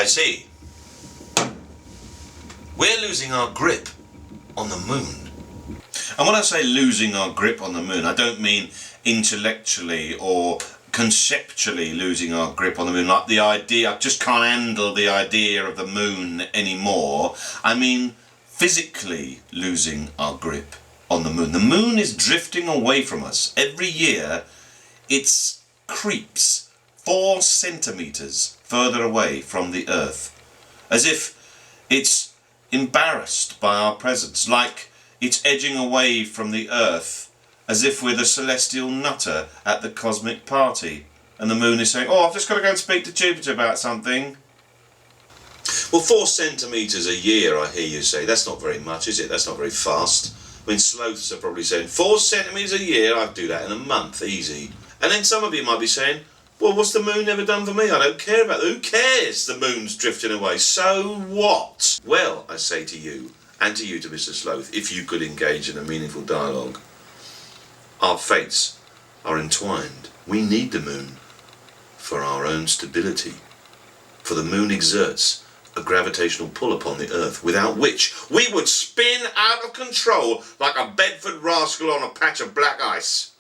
I see. We're losing our grip on the moon. And when I say losing our grip on the moon, I don't mean intellectually or conceptually losing our grip on the moon, like the idea, I just can't handle the idea of the moon anymore. I mean physically losing our grip on the moon. The moon is drifting away from us. Every year it creeps 4 centimeters further away from the Earth, as if it's embarrassed by our presence, like it's edging away from the Earth, as if we're the celestial nutter at the cosmic party, and the moon is saying, "Oh, I've just got to go and speak to Jupiter about something." Well, 4 centimetres a year, I hear you say. That's not very much, is it? That's not very fast. I mean, sloths are probably saying, 4 centimetres a year, I'd do that in a month, easy. And then some of you might be saying, well, what's the moon ever done for me? I don't care about it. Who cares the moon's drifting away? So what? Well, I say to you, and to you, to Mr. Sloth, if you could engage in a meaningful dialogue, our fates are entwined. We need the moon for our own stability. For the moon exerts a gravitational pull upon the Earth, without which we would spin out of control like a Bedford rascal on a patch of black ice.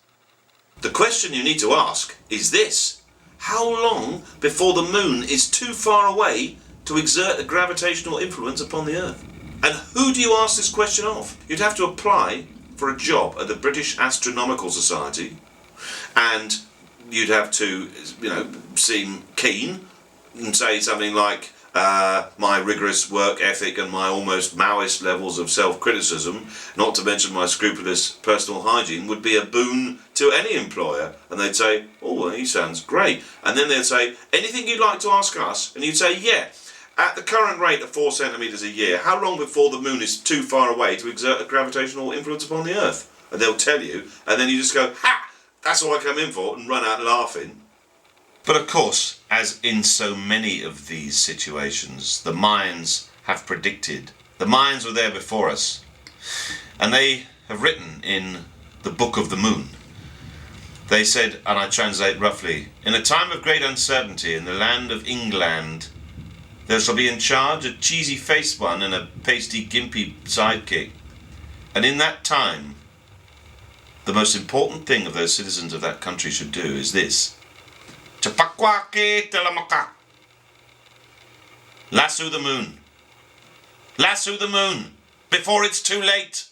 The question you need to ask is this: how long before the moon is too far away to exert a gravitational influence upon the Earth? And who do you ask this question of? You'd have to apply for a job at the British Astronomical Society, and you'd have to, seem keen and say something like, my rigorous work ethic and my almost Maoist levels of self-criticism, not to mention my scrupulous personal hygiene, would be a boon to any employer. And they'd say, oh, well, he sounds great. And then they'd say, anything you'd like to ask us? And you'd say, yeah. At the current rate of 4 centimetres a year, how long before the moon is too far away to exert a gravitational influence upon the Earth? And they'll tell you, and then you just go, ha! That's all I come in for, and run out laughing. But of course, as in so many of these situations, the Mayans have predicted. The Mayans were there before us, and they have written in the Book of the Moon. They said, and I translate roughly, in a time of great uncertainty in the land of England, there shall be in charge a cheesy-faced one and a pasty gimpy sidekick. And in that time, the most important thing of those citizens of that country should do is this: Chapakwake telamaka. Lasso the moon. Lasso the moon before it's too late.